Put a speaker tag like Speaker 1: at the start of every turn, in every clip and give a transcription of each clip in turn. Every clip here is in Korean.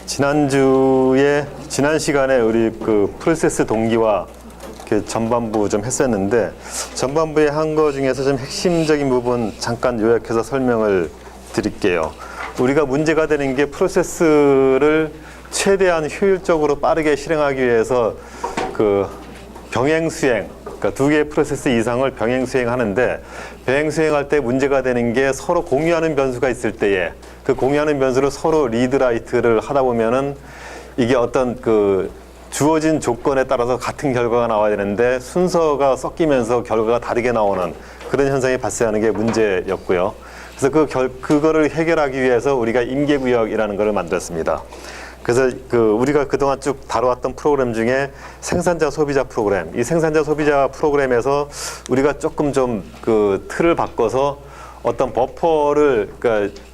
Speaker 1: 지난 시간에 우리 그 프로세스 동기화 전반부 좀 했었는데, 전반부에 한 거 중에서 좀 핵심적인 부분 잠깐 요약해서 설명을 드릴게요. 우리가 문제가 되는 게 프로세스를 최대한 효율적으로 빠르게 실행하기 위해서 그 병행 수행, 그러니까 두 개의 프로세스 이상을 병행 수행하는데, 병행 수행할 때 문제가 되는 게 서로 공유하는 변수가 있을 때에 그 공유하는 변수를 서로 리드 라이트를 하다 보면은 이게 어떤 그 주어진 조건에 따라서 같은 결과가 나와야 되는데 순서가 섞이면서 결과가 다르게 나오는 그런 현상이 발생하는 게 문제였고요. 그래서 그거를 해결하기 위해서 우리가 임계구역이라는 것을 만들었습니다. 그래서 우리가 그동안 쭉 다뤄왔던 프로그램 중에 생산자 소비자 프로그램, 이 생산자 소비자 프로그램에서 우리가 조금 좀 그 틀을 바꿔서 어떤 버퍼를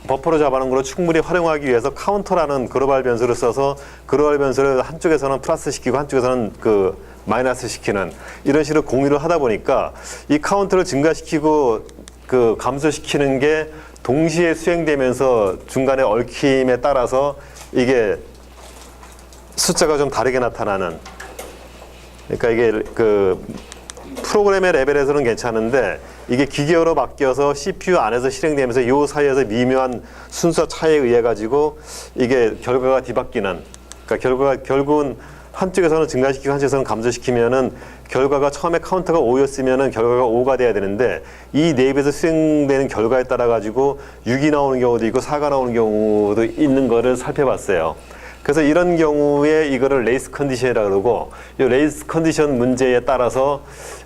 Speaker 1: 잡아놓은 걸로 충분히 활용하기 위해서 카운터라는 글로벌 변수를 써서 글로벌 변수를 한쪽에서는 플러스 시키고 한쪽에서는 그 마이너스 시키는 이런 식으로 공유를 하다 보니까 이 카운터를 증가시키고 그 감소시키는 게 동시에 수행되면서 중간에 얽힘에 따라서 이게 숫자가 좀 다르게 나타나는, 그러니까 이게 그 프로그램의 레벨에서는 괜찮은데 이게 기계어로 바뀌어서 CPU 안에서 실행되면서 이 사이에서 미묘한 순서 차이에 의해 가지고 이게 결과가 뒤바뀌는, 그러니까 결국은 한쪽에서는 증가시키고 한쪽에서는 감소시키면은 결과가 처음에 카운터가 5였으면은 결과가 5가 돼야 되는데 이 내입에서 수행되는 결과에 따라 가지고 6이 나오는 경우도 있고 4가 나오는 경우도 있는 거를 살펴봤어요. 그래서 이런 경우에 이거를 레이스 컨디션이라고 그러고, 이 레이스 컨디션 문제에 따라서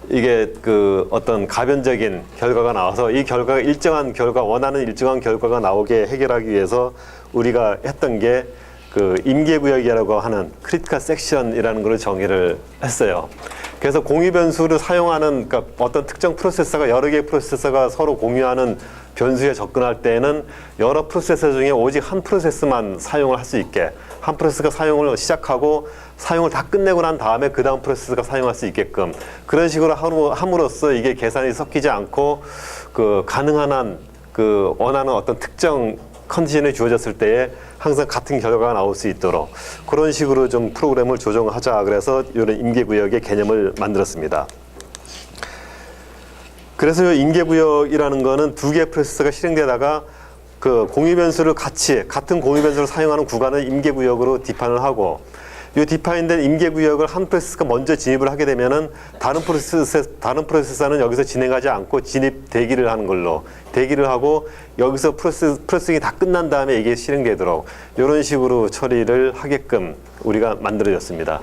Speaker 1: 이게 그 어떤 가변적인 결과가 나와서 이 결과가 원하는 일정한 결과가 나오게 해결하기 위해서 우리가 했던 게 그 임계구역이라고 하는 크리티컬 섹션이라는 걸 정의를 했어요. 그래서 공유 변수를 사용하는, 그러니까 어떤 특정 프로세서가 여러 개의 프로세서가 서로 공유하는 변수에 접근할 때에는 여러 프로세서 중에 오직 한 프로세스만 사용을 할 수 있게, 한 프로세스가 사용을 시작하고 사용을 다 끝내고 난 다음에 그 다음 프로세스가 사용할 수 있게끔 그런 식으로 함으로써 이게 계산이 섞이지 않고 그 가능한 한 그 원하는 어떤 특정 컨디션이 주어졌을 때에 항상 같은 결과가 나올 수 있도록 그런 식으로 좀 프로그램을 조정하자, 그래서 이런 임계구역의 개념을 만들었습니다. 그래서 이 임계구역이라는 거는 두 개의 프로세서가 실행되다가 그 공유 변수를 같은 공유 변수를 사용하는 구간을 임계구역으로 디파인을 하고, 이 디파인된 임계구역을 한 프로세스가 먼저 진입을 하게 되면은 다른 프로세서는 여기서 진행하지 않고 진입 대기를 하는 걸로 대기를 하고, 여기서 프로세싱이 다 끝난 다음에 이게 실행되도록 이런 식으로 처리를 하게끔 우리가 만들어졌습니다.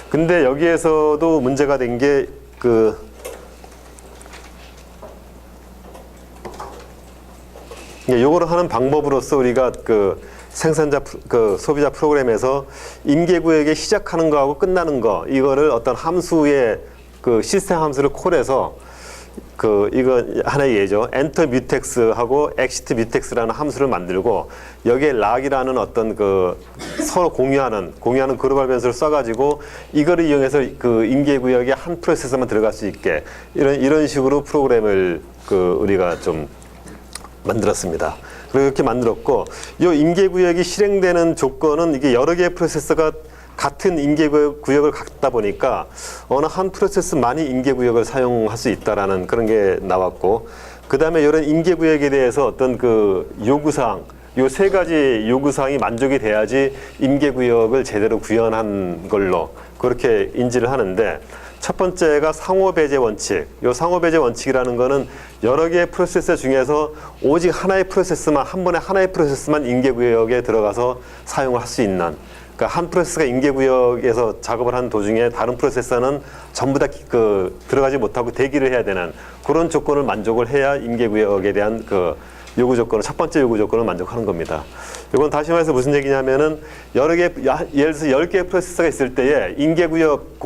Speaker 1: 근데 여기에서도 문제가 된 게 요거를 하는 방법으로서 우리가 생산자 소비자 프로그램에서 임계구역에 시작하는 거하고 끝나는 거, 이거를 어떤 함수의 시스템 함수를 콜해서 이거 하나의 예죠. enter mutex하고 exit mutex라는 함수를 만들고, 여기에 락이라는 어떤 서로 공유하는 글로벌 변수를 써가지고 이거를 이용해서 임계구역에 한 프로세서만 들어갈 수 있게 이런 식으로 프로그램을 우리가 좀 만들었습니다. 그리고 이렇게 만들었고, 이 임계구역이 실행되는 조건은 이게 여러 개의 프로세서가 같은 임계구역을 갖다 보니까 어느 한 프로세스만이 임계구역을 사용할 수 있다라는 그런 게 나왔고, 그 다음에 이런 임계구역에 대해서 어떤 요구사항, 요 세 가지 요구사항이 만족이 돼야지 임계구역을 제대로 구현한 걸로 그렇게 인지를 하는데, 첫 번째가 상호배제 원칙. 요 상호배제 원칙이라는 거는 여러 개의 프로세서 중에서 오직 하나의 프로세스만, 한 번에 하나의 프로세스만 임계구역에 들어가서 사용을 할 수 있는, 그러니까 한 프로세스가 임계구역에서 작업을 하는 도중에 다른 프로세서는 전부 다 들어가지 못하고 대기를 해야 되는 그런 조건을 만족을 해야 임계구역에 대한 첫 번째 요구 조건을 만족하는 겁니다. 이건 다시 말해서 무슨 얘기냐면은 예를 들어서 10개의 프로세서가 있을 때에 임계구역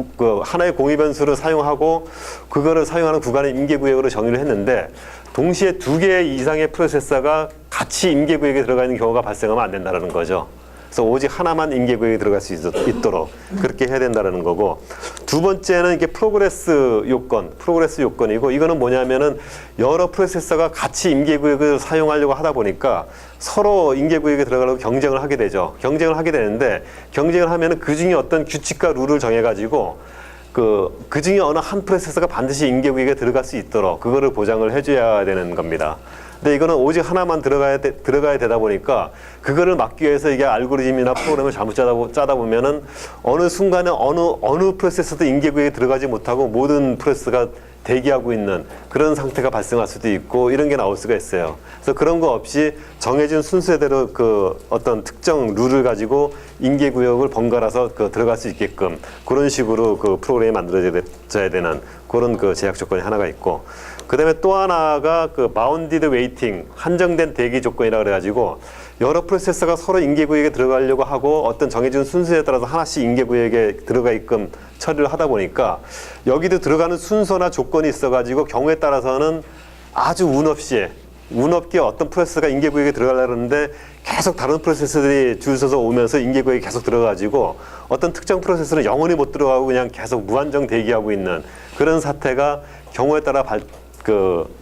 Speaker 1: 하나의 공유 변수를 사용하고 그거를 사용하는 구간을 임계구역으로 정의를 했는데, 동시에 2개 이상의 프로세서가 같이 임계구역에 들어가 있는 경우가 발생하면 안 된다는 거죠. 그래서 오직 하나만 임계구역에 들어갈 수 있도록 그렇게 해야 된다는 거고, 두 번째는 이게 프로그레스 요건이고, 이거는 뭐냐면은 여러 프로세서가 같이 임계구역을 사용하려고 하다 보니까 서로 임계구역에 들어가려고 경쟁을 하게 되죠. 경쟁을 하게 되는데, 경쟁을 하면은 그 중에 어떤 규칙과 룰을 정해가지고 그 중에 어느 한 프로세서가 반드시 임계구역에 들어갈 수 있도록 그거를 보장을 해줘야 되는 겁니다. 근데 이거는 오직 하나만 들어가야 되다 보니까 그거를 막기 위해서 이게 알고리즘이나 프로그램을 잘못 짜다 보면은 어느 순간에 어느 프로세서도 임계구역에 들어가지 못하고 모든 프로세서가 대기하고 있는 그런 상태가 발생할 수도 있고, 이런 게 나올 수가 있어요. 그래서 그런 거 없이 정해진 순서대로 그 어떤 특정 룰을 가지고 임계구역을 번갈아서 들어갈 수 있게끔 그런 식으로 그 프로그램이 만들어져야 되는 그런 그 제약 조건이 하나가 있고, 그 다음에 또 하나가 그 바운디드 웨이팅, 한정된 대기 조건이라 그래가지고 여러 프로세서가 서로 임계구역에 들어가려고 하고 어떤 정해진 순서에 따라서 하나씩 임계구역에 들어가 있게끔 처리를 하다 보니까 여기도 들어가는 순서나 조건이 있어가지고 경우에 따라서는 아주 운 없게 어떤 프로세서가 임계구역에 들어가려고 하는데 계속 다른 프로세서들이 줄 서서 오면서 임계구역에 계속 들어가가지고 어떤 특정 프로세서는 영원히 못 들어가고 그냥 계속 무한정 대기하고 있는 그런 사태가 경우에 따라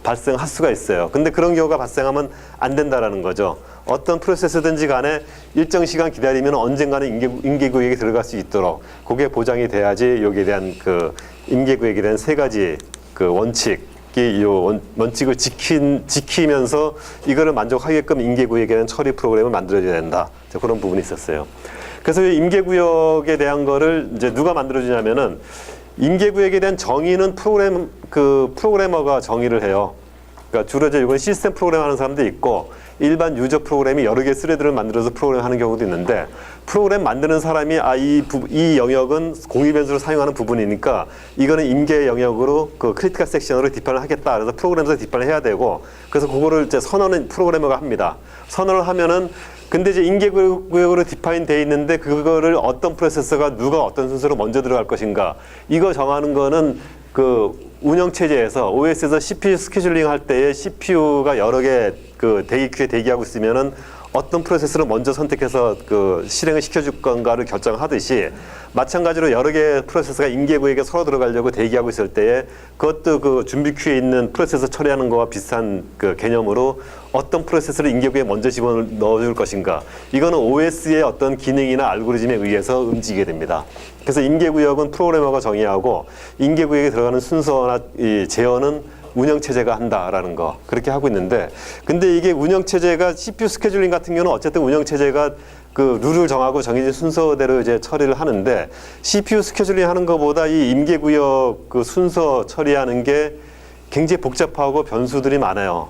Speaker 1: 발생할 수가 있어요. 근데 그런 경우가 발생하면 안 된다라는 거죠. 어떤 프로세스든지 간에 일정 시간 기다리면 언젠가는 임계구역에 들어갈 수 있도록 그게 보장이 돼야지 여기에 대한 그 임계구역에 대한 세 가지 그 원칙을 지키면서 이거를 만족하게끔 임계구역에 대한 처리 프로그램을 만들어줘야 된다. 그런 부분이 있었어요. 그래서 이 임계구역에 대한 거를 이제 누가 만들어주냐면은 임계구역에 대한 정의는 프로그래머가 정의를 해요. 그러니까 주로 이제 이건 시스템 프로그램 하는 사람도 있고 일반 유저 프로그램이 여러 개의 스레드를 만들어서 프로그램 하는 경우도 있는데, 프로그램 만드는 사람이 이 영역은 공유 변수를 사용하는 부분이니까 이거는 임계 영역으로 그 크리티컬 섹션으로 디파인을 하겠다. 그래서 프로그램에서 디파인을 해야 되고, 그래서 그거를 이제 선언은 프로그래머가 합니다. 선언을 하면은 근데 이제 임계구역으로 디파인 돼 있는데 그거를 어떤 프로세서가 누가 어떤 순서로 먼저 들어갈 것인가, 이거 정하는 거는 그 운영체제에서 OS에서 CPU 스케줄링 할 때에 CPU가 여러 개 그 대기 큐에 대기하고 있으면은 어떤 프로세스를 먼저 선택해서 그 실행을 시켜줄 건가를 결정하듯이, 마찬가지로 여러 개의 프로세스가 임계구역에 서로 들어가려고 대기하고 있을 때에 그것도 그 준비 큐에 있는 프로세스 처리하는 거와 비슷한 그 개념으로 어떤 프로세스를 임계구역에 먼저 집어넣어줄 것인가, 이거는 OS의 어떤 기능이나 알고리즘에 의해서 움직이게 됩니다. 그래서 임계구역은 프로그래머가 정의하고 임계구역에 들어가는 순서나 이 제어는 운영체제가 한다라는 거, 그렇게 하고 있는데, 근데 이게 운영체제가 CPU 스케줄링 같은 경우는 어쨌든 운영체제가 그 룰을 정하고 정해진 순서대로 이제 처리를 하는데, CPU 스케줄링 하는 것보다 이 임계구역 그 순서 처리하는 게 굉장히 복잡하고 변수들이 많아요.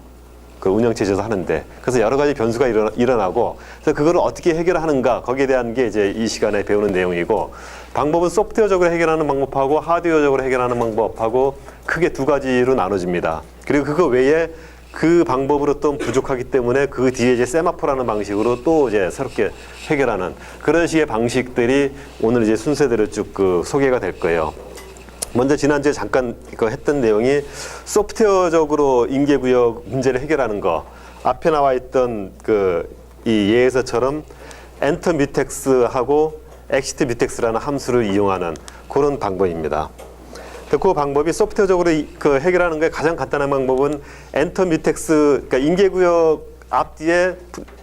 Speaker 1: 그 운영체제에서 하는데. 그래서 여러 가지 변수가 일어나고, 그래서 그거를 어떻게 해결하는가, 거기에 대한 게 이제 이 시간에 배우는 내용이고, 방법은 소프트웨어적으로 해결하는 방법하고 하드웨어적으로 해결하는 방법하고 크게 두 가지로 나눠집니다. 그리고 그거 외에 그 방법으로 또 부족하기 때문에 그 뒤에 이제 세마포라는 방식으로 또 이제 새롭게 해결하는 그런 식의 방식들이 오늘 이제 순서대로 쭉 그 소개가 될 거예요. 먼저 지난주에 잠깐 했던 내용이 소프트웨어적으로 임계구역 문제를 해결하는 거, 앞에 나와 있던 그 이 예에서처럼 엔터 뮤텍스하고 exit 뮤텍스라는 함수를 이용하는 그런 방법입니다. 그 방법이 소프트웨어적으로 그 해결하는 게 가장 간단한 방법은 엔터 뮤텍스, 그러니까 임계구역 앞뒤에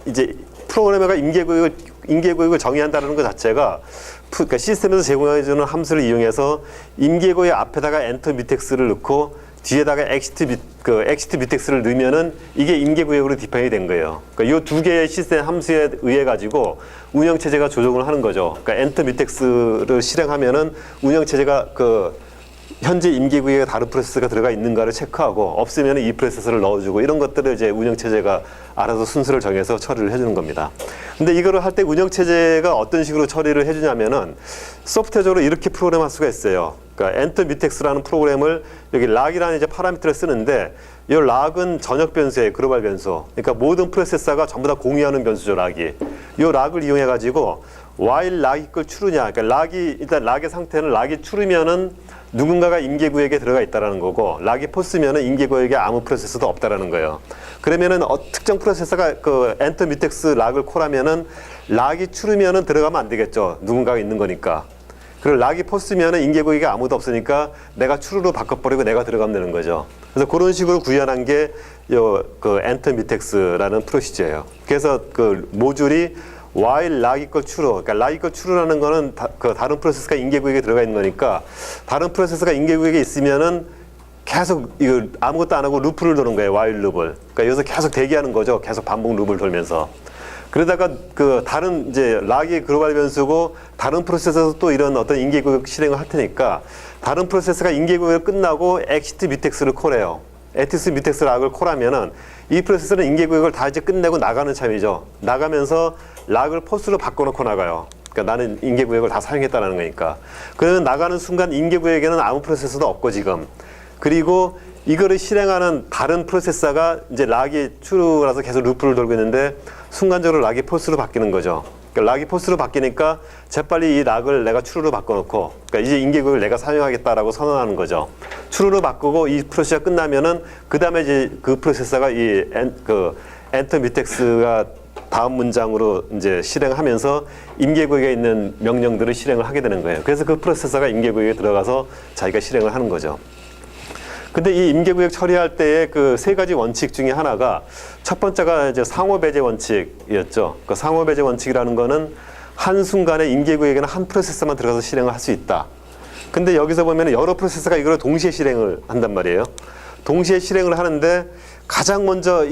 Speaker 1: 이제 프로그래머가 임계구역을 정의한다는 것 자체가 그러니까 시스템에서 제공해주는 함수를 이용해서 임계구역 앞에다가 엔터 뮤텍스를 넣고 뒤에다가 exit 뮤텍스를 넣으면은 이게 임계구역으로 디파인이 된 거예요. 그러니까 이 두 개의 시스템 함수에 의해 가지고 운영체제가 조정을 하는 거죠. 그러니까 엔터 뮤텍스를 실행하면은 운영체제가 그 현재 임계구역에 다른 프로세스가 들어가 있는가를 체크하고 없으면 이 프로세스를 넣어주고, 이런 것들을 이제 운영체제가 알아서 순서를 정해서 처리를 해주는 겁니다. 근데 이거를 할 때 운영체제가 어떤 식으로 처리를 해주냐면은 소프트웨어적으로 이렇게 프로그램할 수가 있어요. 그러니까 엔터 뮤텍스라는 프로그램을 여기 락이라는 이제 파라미터를 쓰는데 이 락은 전역 변수예요. 글로벌 변수. 그러니까 모든 프로세서가 전부 다 공유하는 변수죠, 락이. 이 락을 이용해 가지고 while 락이 걸 true냐. 그러니까 락이 일단 락의 상태는 락이 true면은 누군가가 임계구역에 들어가 있다라는 거고 락이 false면은 임계구역에 아무 프로세서도 없다라는 거예요. 그러면은 특정 프로세서가 그 엔터 뮤텍스 락을 콜하면은 락이 true면은 들어가면 안 되겠죠. 누군가가 있는 거니까. 그리고 락이 false면은 임계구역에 아무도 없으니까 내가 true로 바꿔버리고 내가 들어가면 되는 거죠. 그래서 그런 식으로 구현한 게 그 엔터 뮤텍스라는 프로시저예요. 그래서 그 모듈이 while 락 equal true, 그러니까 락 equal true라는 거는 그 다른 프로세스가 임계구역에 들어가 있는 거니까 다른 프로세스가 임계구역에 있으면은 계속 이거 아무것도 안 하고 루프를 도는 거예요. while 룹을. 그러니까 여기서 계속 대기하는 거죠. 계속 반복 룹을 돌면서. 그러다가 그 다른 이제 락이 글로벌 변수고 다른 프로세서에서 또 이런 어떤 임계구역 실행을 할 테니까 다른 프로세서가 임계구역 끝나고 exit 뮤텍스를 콜해요. exit 뮤텍스 락을 콜하면은 이 프로세서는 임계구역을 다 이제 끝내고 나가는 참이죠. 나가면서 락을 false로 바꿔놓고 나가요. 그러니까 나는 임계구역을 다 사용했다는 거니까. 그러면 나가는 순간 임계구역에는 아무 프로세서도 없고 지금. 그리고 이거를 실행하는 다른 프로세서가 이제 락이 true라서 계속 루프를 돌고 있는데 순간적으로 락이 false로 바뀌는 거죠. 그러니까 락이 false로 바뀌니까 재빨리 이 락을 내가 true로 바꿔놓고 그러니까 이제 임계구역을 내가 사용하겠다라고 선언하는 거죠. true로 바꾸고 이 프로세스가 끝나면은 그 다음에 이제 그 프로세서가 엔터 뮤텍스가 다음 문장으로 이제 실행하면서 임계구역에 있는 명령들을 실행을 하게 되는 거예요. 그래서 그 프로세서가 임계구역에 들어가서 자기가 실행을 하는 거죠. 근데 이 임계구역 처리할 때의 그 세 가지 원칙 중에 하나가 첫 번째가 이제 상호 배제 원칙이었죠. 그 상호 배제 원칙이라는 거는 한순간에 임계구역에는 한 프로세서만 들어가서 실행을 할 수 있다. 근데 여기서 보면 여러 프로세서가 이걸 동시에 실행을 한단 말이에요. 동시에 실행을 하는데 가장 먼저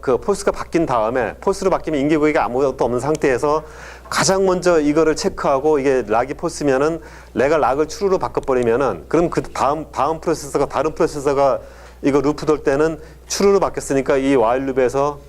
Speaker 1: 그 포스가 바뀐 다음에 포스로 바뀌면 임계구역에 아무것도 없는 상태에서 가장 먼저 이거를 체크하고 이게 락이 false면은 내가 락을 true로 바꿔버리면은 그럼 그 다음 프로세서가 다른 프로세서가 이거 루프 돌 때는 true로 바뀌었으니까 이 while 룹에서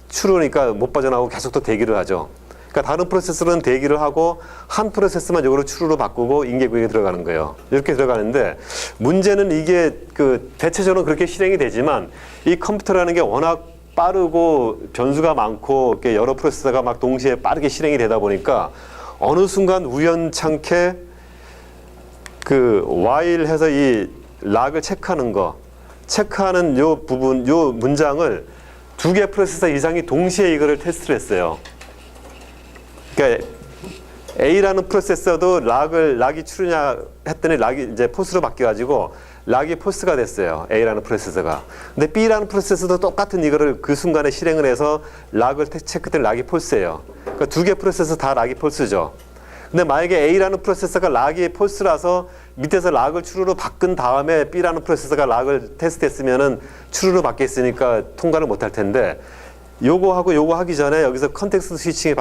Speaker 1: true니까 못 빠져나오고 계속 또 대기를 하죠. 그러니까 다른 프로세서는 대기를 하고 한 프로세서만 이거를 true로 바꾸고 임계구역에 들어가는 거예요. 이렇게 들어가는데 문제는 이게 그 대체적으로 그렇게 실행이 되지만 이 컴퓨터라는 게 워낙 빠르고 변수가 많고 이렇게 여러 프로세서가 막 동시에 빠르게 실행이 되다 보니까 어느 순간 우연찮게 그 while 해서 이 락을 체크하는 요 부분, 요 문장을 두 개 프로세서 이상이 동시에 이거를 테스트를 했어요. 그러니까 A라는 프로세서도 락이 true냐 했더니 락이 이제 false로 바뀌어가지고 락이 false가 됐어요. A라는 프로세서가. 근데 B라는 프로세서도 똑같은 이거를 그 순간에 실행을 해서 락을 체크했더니 락이 false예요. 그러니까 두 개 프로세서 다 락이 false죠. 근데 만약에 A라는 프로세서가 락이 false라서 밑에서 락을 true로 바꾼 다음에 B라는 프로세서가 락을 테스트했으면은 true로 바뀌었으니까 통과를 못할 텐데 요거하고 요거 하기 전에 여기서 컨텍스트 스위칭이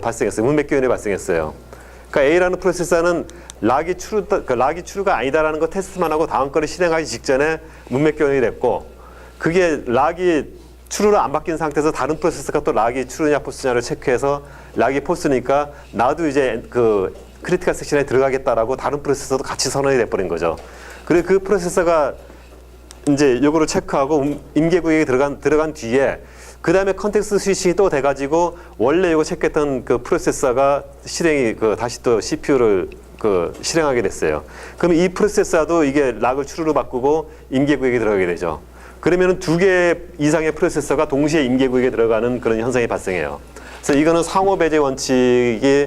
Speaker 1: 발생했어요. 문맥 교환이 발생했어요. 그러니까 A라는 프로세서는 락이 true가 아니다라는 거 테스트만 하고 다음 거를 실행하기 직전에 문맥 교환이 됐고 그게 락이 true로 안 바뀐 상태에서 다른 프로세서가 또 락이 true냐 false냐를 체크해서 락이 false니까 나도 이제 그 크리티컬 섹션에 들어가겠다라고 다른 프로세서도 같이 선언이 돼버린 거죠. 그리고 그 프로세서가 이제 요거를 체크하고 임계구역에 들어간 뒤에 그 다음에 컨텍스트 스위칭이 또 돼가지고 원래 이거 체크했던 그 프로세서가 실행이 다시 또 CPU를 실행하게 됐어요. 그러면 이 프로세서도 이게 락을 true로 바꾸고 임계구역에 들어가게 되죠. 그러면은 두 개 이상의 프로세서가 동시에 임계구역에 들어가는 그런 현상이 발생해요. 그래서 이거는 상호 배제 원칙이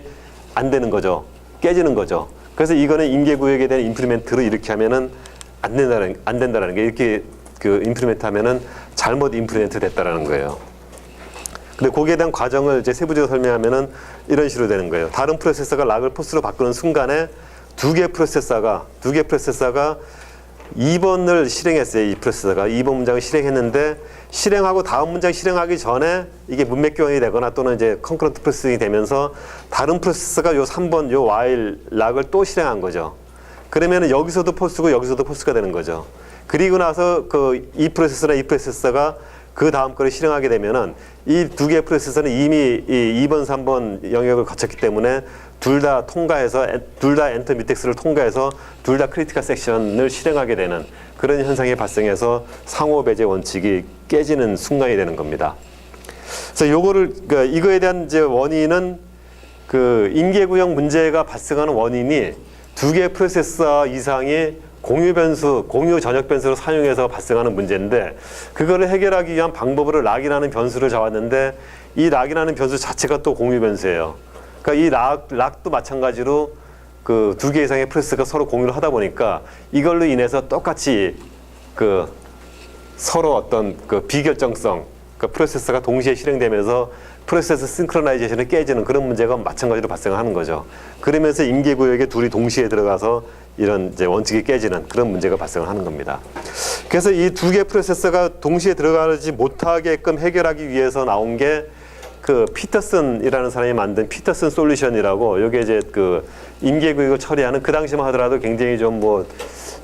Speaker 1: 안 되는 거죠. 깨지는 거죠. 그래서 이거는 임계구역에 대한 임플리멘트로 이렇게 하면은 안 된다라는 게 이렇게 임플리멘트 하면은 잘못 임플리멘트 됐다라는 거예요. 근데 거기에 대한 과정을 이제 세부적으로 설명하면은 이런 식으로 되는 거예요. 다른 프로세서가 락을 false로 바꾸는 순간에 두 개 프로세서가 2번을 실행했어요. 이 프로세서가 2번 문장을 실행했는데 실행하고 다음 문장 실행하기 전에 이게 문맥 교환이 되거나 또는 이제 컨커런트 프로세싱이 되면서 다른 프로세서가 요 3번 요 while 락을 또 실행한 거죠. 그러면은 여기서도 false고 여기서도 false가 되는 거죠. 그리고 나서 이 프로세서나 이 프로세서가
Speaker 2: 그 다음 거를 실행하게 되면은 이 두 개의 프로세서는 이미 이 2번, 3번 영역을 거쳤기 때문에 둘 다 통과해서 둘 다 엔터 뮤텍스를 통과해서 둘 다 크리티컬 섹션을 실행하게 되는 그런 현상이 발생해서 상호 배제 원칙이 깨지는 순간이 되는 겁니다. 그래서 요거를 그러니까 이거에 대한 이제 원인은 그 임계구역 문제가 발생하는 원인이 두 개의 프로세서 이상이 공유 변수, 공유 전역 변수를 사용해서 발생하는 문제인데 그거를 해결하기 위한 방법으로 락이라는 변수를 잡았는데 이 락이라는 변수 자체가 또 공유 변수예요. 그러니까 이 락도 마찬가지로 그 두 개 이상의 프로세서가 서로 공유를 하다 보니까 이걸로 인해서 똑같이 그 서로 어떤 그 비결정성, 그 프로세서가 동시에 실행되면서 프로세서 싱크로나이제이션이 깨지는 그런 문제가 마찬가지로 발생하는 거죠. 그러면서 임계구역에 둘이 동시에 들어가서 이런 이제 원칙이 깨지는 그런 문제가 발생을 하는 겁니다. 그래서 이 두 개의 프로세서가 동시에 들어가지 못하게끔 해결하기 위해서 나온 게 그 피터슨이라는 사람이 만든 피터슨 솔루션이라고 이게 이제 그 임계구역을 처리하는 그 당시만 하더라도 굉장히 좀 뭐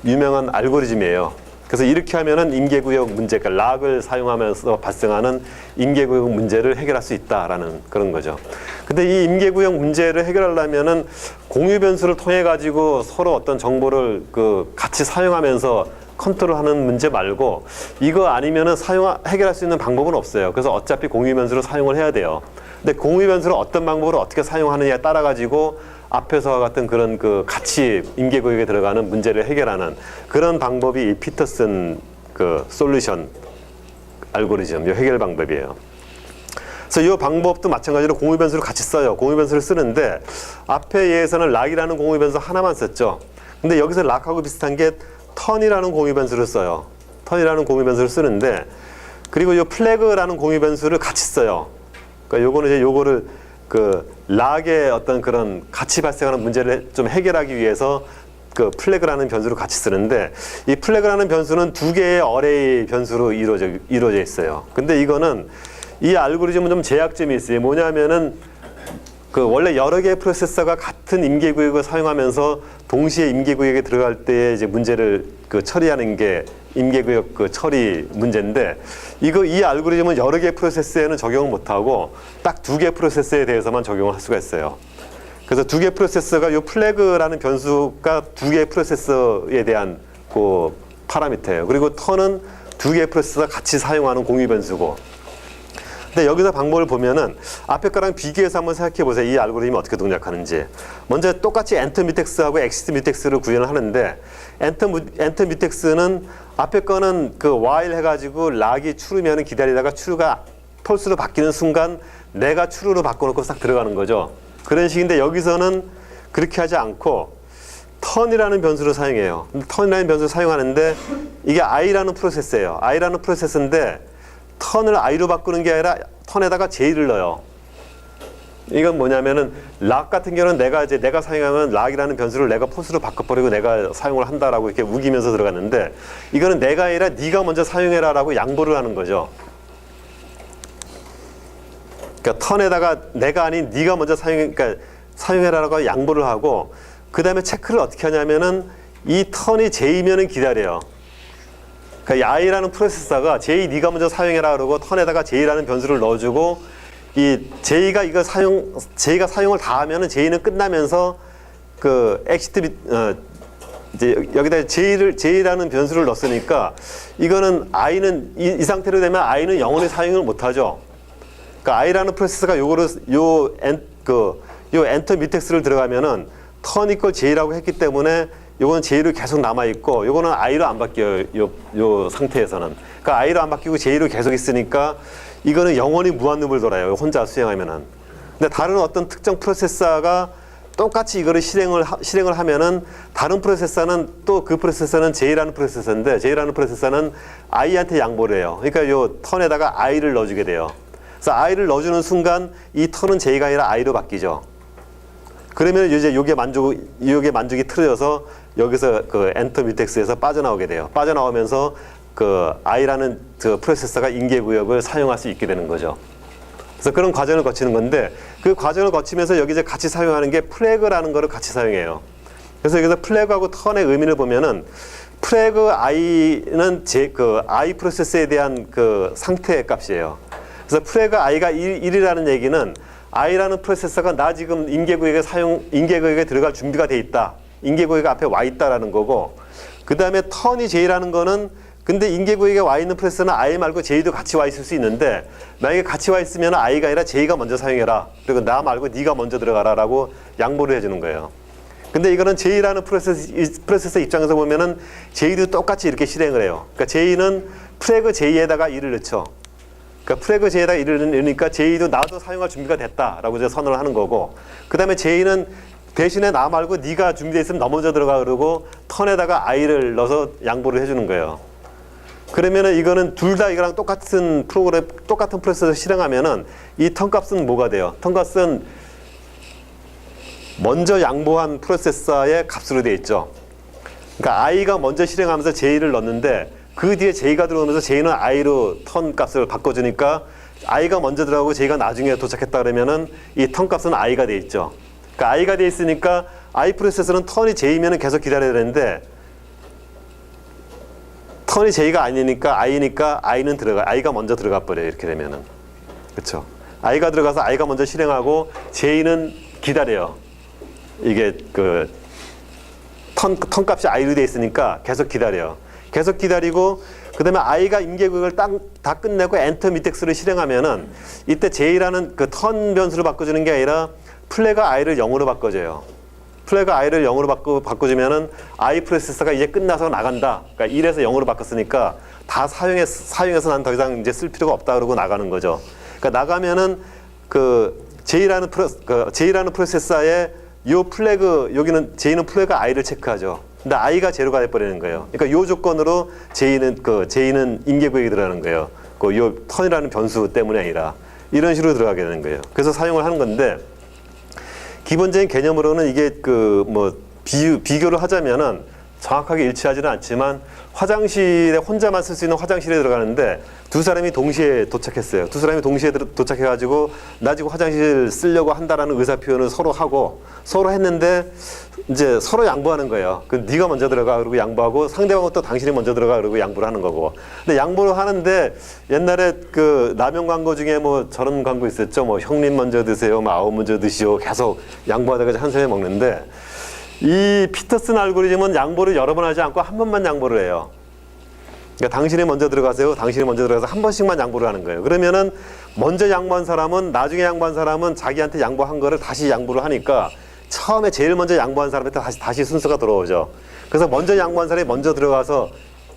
Speaker 2: 유명한 알고리즘이에요. 그래서 이렇게 하면은 임계구역 문제, 그러니까 락을 사용하면서 발생하는 임계구역 문제를 해결할 수 있다라는 그런 거죠. 근데 이 임계구역 문제를 해결하려면은 공유 변수를 통해 가지고 서로 어떤 정보를 그 같이 사용하면서 컨트롤하는 문제 말고 이거 아니면은 해결할 수 있는 방법은 없어요. 그래서 어차피 공유 변수를 사용을 해야 돼요. 근데 공유 변수를 어떤 방법으로 어떻게 사용하느냐에 따라 가지고 앞에서와 같은 그런 그 같이 임계구역에 들어가는 문제를 해결하는 그런 방법이 이 피터슨 그 솔루션 알고리즘, 이 해결 방법이에요. 그래서 이 방법도 마찬가지로 공유 변수를 같이 써요. 공유 변수를 쓰는데 앞에 예에서는 락이라는 공유 변수 하나만 썼죠. 근데 여기서 락하고 비슷한 게 턴이라는 공유 변수를 써요. 턴이라는 공유 변수를 쓰는데 그리고 이 플래그라는 공유 변수를 같이 써요. 그러니까 요거는 이제 요거를 그 락의 어떤 그런 같이 발생하는 문제를 좀 해결하기 위해서 그 플래그라는 변수를 같이 쓰는데 이 플래그라는 변수는 두 개의 어레이 변수로 이루어져 있어요. 근데 이거는 이 알고리즘은 좀 제약점이 있어요. 뭐냐면은 그 원래 여러 개의 프로세서가 같은 임계구역을 사용하면서 동시에 임계구역에 들어갈 때 이제 문제를 그 처리하는 게 임계구역 그 처리 문제인데 이 알고리즘은 여러 개의 프로세서에는 적용을 못하고 딱 두 개의 프로세서에 대해서만 적용을 할 수가 있어요. 그래서 두 개의 프로세서가 이 플래그라는 변수가 두 개의 프로세서에 대한 그 파라미터예요. 그리고 턴은 두 개의 프로세서가 같이 사용하는 공유 변수고. 근데 여기서 방법을 보면은 앞에 거랑 비교해서 한번 생각해 보세요. 이 알고리즘이 어떻게 동작하는지. 먼저 똑같이 엔터 뮤텍스하고 엑시트 뮤텍스를 구현을 하는데 엔터 뮤텍스는 앞에 거는 그 while 해가지고 락이 추르면은 기다리다가 추루가 폴스로 바뀌는 순간 내가 추루로 바꿔놓고 싹 들어가는 거죠. 그런 식인데 여기서는 그렇게 하지 않고 턴이라는 변수를 사용해요. 턴이라는 변수를 사용하는데 이게 i라는 프로세스예요. i라는 프로세스인데 턴을 i로 바꾸는 게 아니라 턴에다가 j를 넣어요. 이건 뭐냐면은 락 같은 경우는 내가 사용하면 락이라는 변수를 내가 폴스로 바꿔버리고 내가 사용을 한다라고 이렇게 우기면서 들어갔는데 이거는 내가 아니라 네가 먼저 사용해라라고 양보를 하는 거죠. 그러니까 턴에다가 내가 아닌 네가 먼저 사용해라라고 양보를 하고 그 다음에 체크를 어떻게 하냐면은 이 턴이 j면은 기다려요. 그러니까 i라는 프로세서가 j 네가 먼저 사용해라 그러고 턴에다가 j라는 변수를 넣어주고 이 j가 j가 사용을 다 하면은 j는 끝나면서 그 엑시트 이제 여기다 j라는 변수를 넣었으니까 이거는 i는 이 상태로 되면 i는 영원히 사용을 못 하죠. 그러니까 i라는 프로세서가 요 엔터 뮤텍스를 들어가면은 턴 이퀄 j라고 했기 때문에 요거는 j로 계속 남아 있고 요거는 i로 안 바뀌어요. 요 상태에서는. 그러니까 i로 안 바뀌고 j로 계속 있으니까 이거는 영원히 무한루프를 돌아요. 혼자 수행하면은. 근데 다른 어떤 특정 프로세서가 똑같이 이거를 실행을 하면은 다른 프로세서는 또 그 프로세서는 j라는 프로세서인데 j라는 프로세서는 i한테 양보를 해요. 그러니까 요 턴에다가 i를 넣어주게 돼요. 그래서 i를 넣어주는 순간 이 턴은 j가 아니라 i로 바뀌죠. 그러면 이제 요게 만족이 틀어져서 여기서 그 엔터 뮤텍스에서 빠져나오게 돼요. 빠져나오면서 그 i라는 그 프로세서가 임계구역을 사용할 수 있게 되는 거죠. 그래서 그런 과정을 거치는 건데 그 과정을 거치면서 여기 이제 같이 사용하는 게 플래그라는 거를 같이 사용해요. 그래서 여기서 플래그하고 턴의 의미를 보면은 프레그 i는 그 i 프로세스에 대한 그 상태 값이에요. 그래서 프레그 i가 1이라는 얘기는 i라는 프로세서가 나 지금 인계구역에 들어갈 준비가 돼 있다. 인계구역 앞에 와 있다라는 거고, 그 다음에 턴이 j라는 거는 근데 인계구역에 와 있는 프로세서는 i 말고 j도 같이 와 있을 수 있는데, 만약에 같이 와 있으면 i가 아니라 j가 먼저 사용해라. 그리고 나 말고 네가 먼저 들어가라라고 양보를 해주는 거예요. 근데 이거는 j라는 프로세서 입장에서 보면은 j도 똑같이 이렇게 실행을 해요. 그러니까 j는 프레그 j에다가 1을 넣죠. 그러니까 프레그 j에다가 1을 넣으니까 j도 나도 사용할 준비가 됐다라고 이제 선언을 하는 거고, 그 다음에 j는 대신에 나 말고 네가 준비되어 있으면 너 먼저 들어가 그러고 턴에다가 i를 넣어서 양보를 해주는 거예요. 그러면은 이거는 둘 다 이거랑 똑같은 프로세서 실행하면은 이 턴 값은 뭐가 돼요? 턴 값은 먼저 양보한 프로세서의 값으로 되어 있죠. 그러니까 i가 먼저 실행하면서 j를 넣는데 그 뒤에 j가 들어오면서 j는 i로 턴 값을 바꿔주니까 i가 먼저 들어가고 j가 나중에 도착했다 그러면은 이 턴 값은 i가 돼 있죠. 그러니까 i가 돼 있으니까 i 프로세서는 턴이 j면은 계속 기다려야 되는데 턴이 j가 아니니까 i니까 i가 먼저 들어가 버려요. 이렇게 되면은. 그렇죠. i가 들어가서 i가 먼저 실행하고 j는 기다려요. 이게 그 턴 값이 i로 돼 있으니까 계속 기다려요. 계속 기다리고 그다음에 i가 인계구역을 다 끝내고 엔터 미텍스를 실행하면은 이때 j라는 그 턴 변수를 바꿔주는 게 아니라 플래그 i를 0으로 바꿔줘요. 플래그 i를 0으로 바꿔주면은 i 프로세서가 이제 끝나서 나간다. 그러니까 1에서 0으로 바꿨으니까 다 사용해서 난 더 이상 이제 쓸 필요가 없다 그러고 나가는 거죠. 그러니까 나가면은 그 j라는 프로세서의 요 플래그 여기는 j는 플래그 i를 체크하죠. 근데 i가 제로가 돼 버리는 거예요. 그러니까 요 조건으로 j는 인계구역에 들어가는 거예요. 그 요 턴이라는 변수 때문에 아니라 이런 식으로 들어가게 되는 거예요. 그래서 사용을 하는 건데 기본적인 개념으로는 이게 그 뭐 비교를 하자면은 정확하게 일치하지는 않지만 화장실에 혼자만 쓸 수 있는 화장실에 들어가는데 두 사람이 동시에 도착했어요. 두 사람이 동시에 도착해가지고 나 지금 화장실 쓰려고 한다라는 의사 표현을 서로 했는데 이제 서로 양보하는 거예요. 그 네가 먼저 들어가 그러고 양보하고 상대방은 또 당신이 먼저 들어가 그러고 양보를 하는 거고. 근데 양보를 하는데 옛날에 그 라면 광고 중에 뭐 저런 광고 있었죠. 뭐 형님 먼저 드세요, 뭐 아우 먼저 드시오. 계속 양보하다가 한숨에 먹는데. 이 피터슨 알고리즘은 양보를 여러 번 하지 않고 한 번만 양보를 해요. 그러니까 당신이 먼저 들어가세요. 당신이 먼저 들어가서 한 번씩만 양보를 하는 거예요. 그러면은 먼저 양보한 사람은 나중에 양보한 사람은 자기한테 양보한 거를 다시 양보를 하니까 처음에 제일 먼저 양보한 사람한테 다시 순서가 돌아오죠. 그래서 먼저 양보한 사람이 먼저 들어가서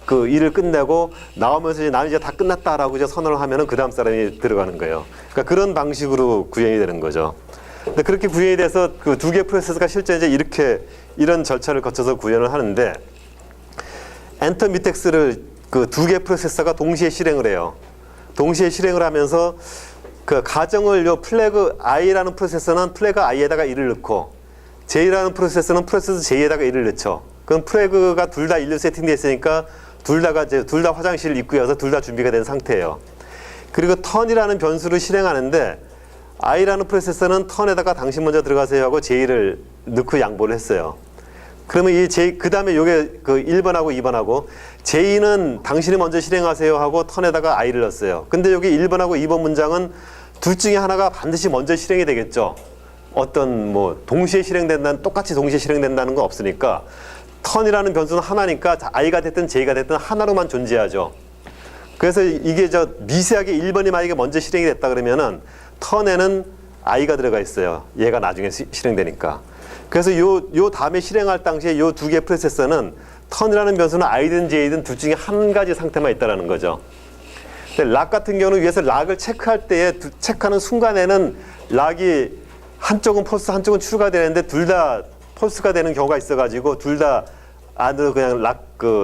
Speaker 2: 그 일을 끝내고 나오면서 이제 나는 이제 다 끝났다라고 이제 선언을 하면은 그 다음 사람이 들어가는 거예요. 그러니까 그런 방식으로 구현이 되는 거죠. 근데 그렇게 구현이 돼서 그 두 개의 프로세서가 실제 이제 이런 절차를 거쳐서 구현을 하는데 엔터 미텍스를 그 두 개의 프로세서가 동시에 실행을 해요. 동시에 실행을 하면서 그 가정을 요 플래그 i라는 프로세서는 플래그 i에다가 1을 넣고 j라는 프로세서는 프로세서 j에다가 1을 넣죠. 그럼 플래그가 둘 다 1로 세팅되어 있으니까 둘 다 화장실 입구여서 둘 다 준비가 된 상태예요. 그리고 턴이라는 변수를 실행하는데 i라는 프로세서는 턴에다가 당신 먼저 들어가세요 하고 j를 넣고 양보를 했어요. 그러면 이 j 그 다음에 요게 그 1번하고 2번하고 j는 당신이 먼저 실행하세요 하고 턴에다가 i를 넣었어요. 근데 여기 1번하고 2번 문장은 둘 중에 하나가 반드시 먼저 실행이 되겠죠. 어떤 뭐 똑같이 동시에 실행된다는 건 없으니까 턴이라는 변수는 하나니까 i가 됐든 j가 됐든 하나로만 존재하죠. 그래서 이게 미세하게 1번이 만약에 먼저 실행이 됐다 그러면은 턴에는 i가 들어가 있어요. 얘가 나중에 실행되니까. 그래서 요 다음에 실행할 당시에 요 두 개의 프로세서는 턴이라는 변수는 i든 j든 둘 중에 한 가지 상태만 있다라는 거죠. 근데 락 같은 경우는 위에서 락을 체크할 때에 체크하는 순간에는 락이 한쪽은 폴스 한쪽은 추가 되는데 둘 다 폴스가 되는 경우가 있어가지고 둘 다 안으로 그냥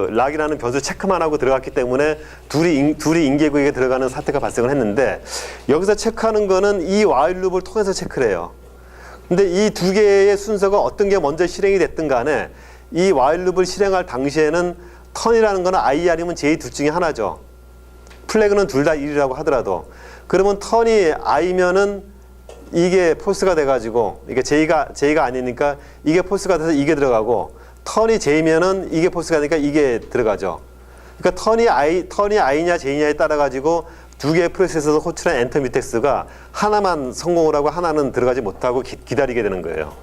Speaker 2: 락이라는 변수 체크만 하고 들어갔기 때문에 둘이 인계구역에 들어가는 사태가 발생을 했는데 여기서 체크하는 거는 이 while 룹을 통해서 체크를 해요. 근데 이 두 개의 순서가 어떤 게 먼저 실행이 됐든 간에 이 while 룹을 실행할 당시에는 턴이라는 거는 i 아니면 j 둘 중에 하나죠. 플래그는 둘 다 1이라고 하더라도 그러면 턴이 i면은 이게 폴스가 돼가지고 이게 j가 아니니까 이게 폴스가 돼서 이게 들어가고 턴이 J면은 이게 포스가 되니까 이게 들어가죠. 그러니까 턴이 I냐 J냐에 따라 가지고 두 개의 프로세서에서 호출한 엔터 뮤텍스가 하나만 성공을 하고 하나는 들어가지 못하고 기다리게 되는 거예요.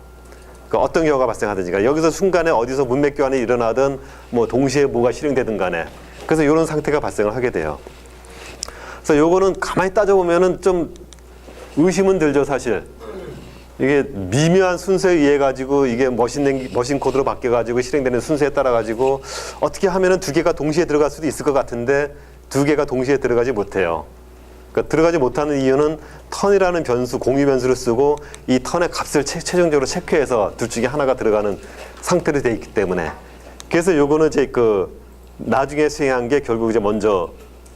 Speaker 2: 그러니까 어떤 경우가 발생하든지가 여기서 순간에 어디서 문맥 교환이 일어나든 뭐 동시에 뭐가 실행되든 간에 그래서 이런 상태가 발생을 하게 돼요. 그래서 요거는 가만히 따져보면은 좀 의심은 들죠, 사실. 이게 미묘한 순서에 의해 가지고 이게 머신 코드로 바뀌어 가지고 실행되는 순서에 따라 가지고 어떻게 하면은 두 개가 동시에 들어갈 수도 있을 것 같은데 두 개가 동시에 들어가지 못해요. 그러니까 들어가지 못하는 이유는 턴이라는 변수, 공유 변수를 쓰고 이 턴의 값을 최종적으로 체크해서 둘 중에 하나가 들어가는 상태로 되어 있기 때문에. 그래서 요거는 이제 그 나중에 수행한 게 결국 이제 먼저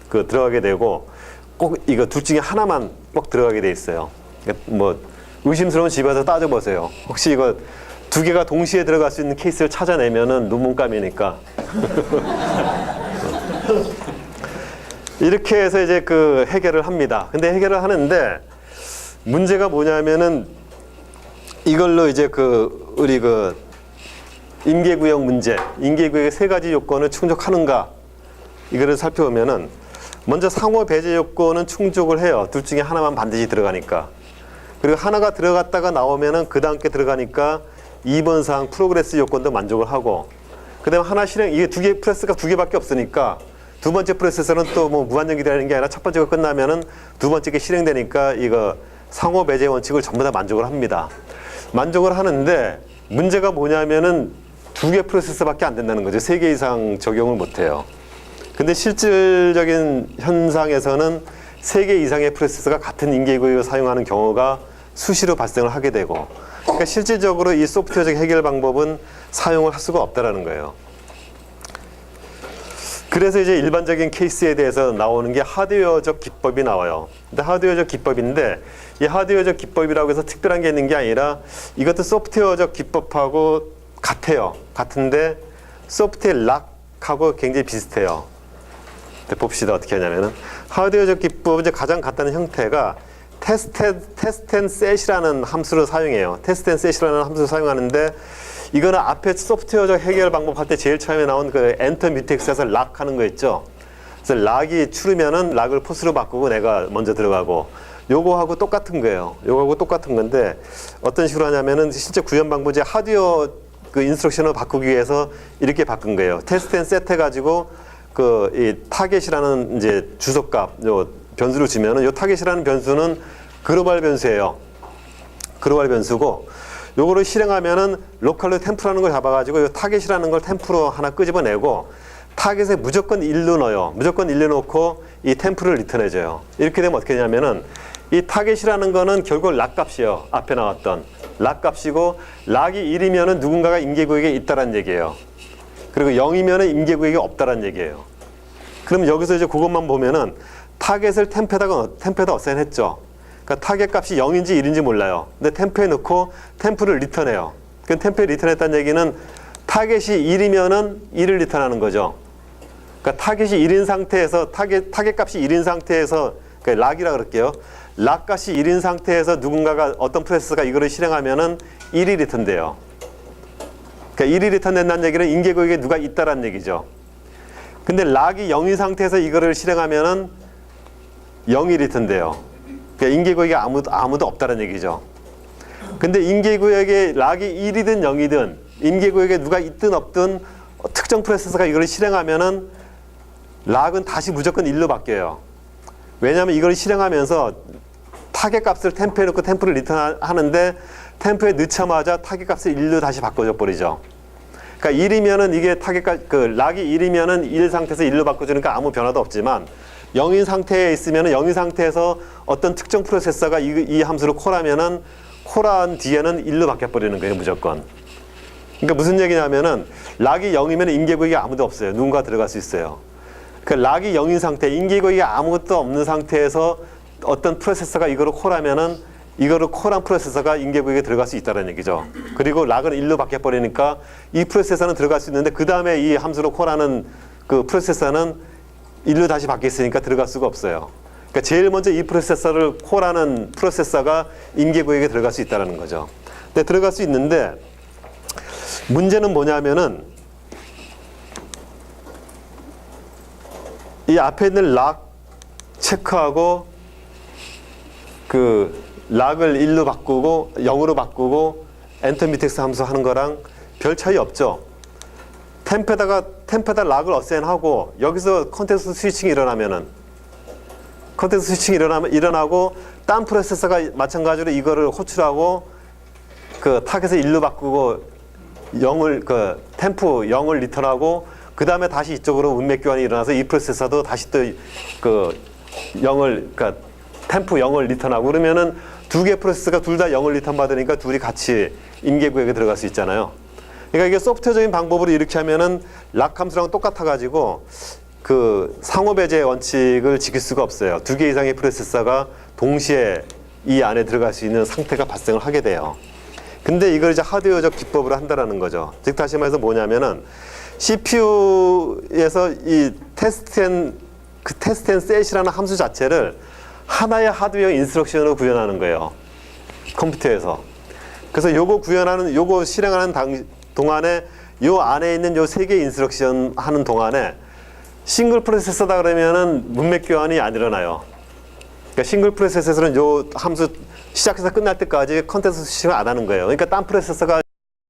Speaker 2: 그 들어가게 되고 꼭 이거 둘 중에 하나만 꼭 들어가게 돼 있어요. 그러니까 뭐 의심스러운 집에서 따져보세요. 혹시 이거 두 개가 동시에 들어갈 수 있는 케이스를 찾아내면은 눈문감이니까. 이렇게 해서 이제 그 해결을 합니다. 근데 해결을 하는데 문제가 뭐냐면은 이걸로 이제 그 우리 그 임계구역 문제, 임계구역의 세 가지 요건을 충족하는가 이거를 살펴보면은 먼저 상호 배제 요건은 충족을 해요. 둘 중에 하나만 반드시 들어가니까. 그리고 하나가 들어갔다가 나오면은 그 다음 게 들어가니까 2번 사항 프로그레스 요건도 만족을 하고 그다음에 하나 실행 이게 두 개 프레스가 두 개밖에 없으니까 두 번째 프로세서는 또 뭐 무한정 기다리는 게 아니라 첫 번째가 끝나면은 두 번째 게 실행되니까 이거 상호 배제 원칙을 전부 다 만족을 합니다. 만족을 하는데 문제가 뭐냐면은 두 개 프로세서밖에 안 된다는 거죠. 세 개 이상 적용을 못 해요. 근데 실질적인 현상에서는 세 개 이상의 프로세서가 같은 인계구역을 사용하는 경우가 수시로 발생을 하게 되고 그러니까 실질적으로 이 소프트웨어적 해결 방법은 사용을 할 수가 없다라는 거예요. 그래서 이제 일반적인 케이스에 대해서 나오는 게 하드웨어적 기법이 나와요. 근데 하드웨어적 기법인데 이 하드웨어적 기법이라고 해서 특별한 게 있는 게 아니라 이것도 소프트웨어적 기법하고 같아요. 같은데 소프트웨어 락하고 굉장히 비슷해요. 봅시다. 어떻게 하냐면은 하드웨어적 기법은 이제 가장 간단한 형태가 테스트 앤 셋이라는 함수를 사용해요. 테스트 앤 셋이라는 함수를 사용하는데 이거는 앞에 소프트웨어적 해결 방법 할 때 제일 처음에 나온 그 엔터 뮤텍스에서 락 하는 거 있죠. 그래서 락이 추르면은 락을 포스로 바꾸고 내가 먼저 들어가고 요거하고 똑같은 거예요. 요거하고 똑같은 건데 어떤 식으로 하냐면은 실제 구현 방법이 하드웨어 그 인스트럭션을 바꾸기 위해서 이렇게 바꾼 거예요. 테스트 앤 셋 해가지고 그 이 타겟이라는 이제 주소값 요 변수를 주면은 요 타겟이라는 변수는 글로벌 변수예요. 글로벌 변수고 요거를 실행하면은 로컬로 템프라는 걸 잡아가지고 요 타겟이라는 걸 템프로 하나 끄집어내고 타겟에 무조건 1로 넣어요. 무조건 1로 넣고 이 템프를 리턴해줘요. 이렇게 되면 어떻게 되냐면은 이 타겟이라는 거는 결국 락 값이에요. 앞에 나왔던 락 값이고 락이 1이면은 누군가가 임계구역에 있다라는 얘기예요. 그리고 0이면은 임계구역이 없다라는 얘기예요. 그러면 여기서 이제 그것만 보면은 타겟을 템프에다 어사인했죠. 그러니까 타겟 값이 0인지 1인지 몰라요. 근데 템프에 넣고 템프를 리턴해요. 그 템프에 리턴했다는 얘기는 타겟이 1이면은 1을 리턴하는 거죠. 그러니까 타겟이 1인 상태에서 타겟 값이 1인 상태에서 그러니까 락이라 그럴게요. 락 값이 1인 상태에서 누군가가 어떤 프로세스가 이거를 실행하면은 1이 리턴돼요. 그러니까 1이 리턴된다는 얘기는 인계구역에 누가 있다라는 얘기죠. 근데 락이 0인 상태에서 이거를 실행하면은 0이 리턴돼요. 그러니까 인계구역에 아무도 없다는 얘기죠. 근데 인계구역에 락이 1이든 0이든 인계구역에 누가 있든 없든 특정 프로세서가 이걸 실행하면은 락은 다시 무조건 1로 바뀌어요. 왜냐하면 이걸 실행하면서 타겟 값을 템프에 넣고 템프를 리턴하는데 템프에 넣자마자 타겟 값을 1로 다시 바꿔줘 버리죠. 그러니까 1이면은 이게 타겟 값, 그 락이 1이면은 1 상태에서 1로 바꿔주니까 아무 변화도 없지만 0인 상태에 있으면은 0인 상태에서 어떤 특정 프로세서가 이 함수를 콜하면은 콜한 뒤에는 1로 바뀌어버리는 거예요, 무조건. 그러니까 무슨 얘기냐면은 락이 0이면 인계구역에 아무도 없어요. 누군가 들어갈 수 있어요. 그러니까 락이 0인 상태, 인계구역에 아무것도 없는 상태에서 어떤 프로세서가 이거를 콜하면은 이거를 콜한 프로세서가 인계구역에 들어갈 수 있다는 얘기죠. 그리고 락은 1로 바뀌어버리니까 이 프로세서는 들어갈 수 있는데 그 다음에 이 함수로 콜하는 그 프로세서는 1로 다시 바뀌었으니까 들어갈 수가 없어요. 그러니까 제일 먼저 이 프로세서를 콜하는 프로세서가 인계구역에 들어갈 수 있다는 거죠. 근데 들어갈 수 있는데 문제는 뭐냐면은 이 앞에 있는 락 체크하고 그 락을 1로 바꾸고 0으로 바꾸고 엔터 미텍스 함수 하는 거랑 별 차이 없죠. 템페다 락을 어센하고 여기서 컨텍스트 스위칭이 일어나면은 컨텍스트 스위칭이 일어나고 딴 프로세서가 마찬가지로 이거를 호출하고 그 타겟을 1로 바꾸고 0을 그 템프 0을 리턴하고 그 다음에 다시 이쪽으로 문맥 교환이 일어나서 이 프로세서도 다시 또 그 0을 그러니까 템프 0을 리턴하고 그러면은 두 개 프로세서가 둘 다 0을 리턴 받으니까 둘이 같이 임계 구역에 들어갈 수 있잖아요. 그러니까 이게 소프트웨어적인 방법으로 이렇게 하면은 락 함수랑 똑같아 가지고 그 상호 배제 원칙을 지킬 수가 없어요. 두 개 이상의 프로세서가 동시에 이 안에 들어갈 수 있는 상태가 발생을 하게 돼요. 근데 이걸 이제 하드웨어적 기법으로 한다라는 거죠. 즉 다시 말해서 뭐냐면은 CPU에서 이 테스트 앤 셋이라는 함수 자체를 하나의 하드웨어 인스트럭션으로 구현하는 거예요. 컴퓨터에서. 그래서 요거 실행하는 동안에 요 안에 있는 요 세 개의 인스트럭션 하는 동안에 싱글 프로세서다 그러면은 문맥 교환이 안 일어나요. 그러니까 싱글 프로세서는 요 함수 시작해서 끝날 때까지 컨텍스트 스위칭을 안 하는 거예요. 그러니까 딴 프로세서가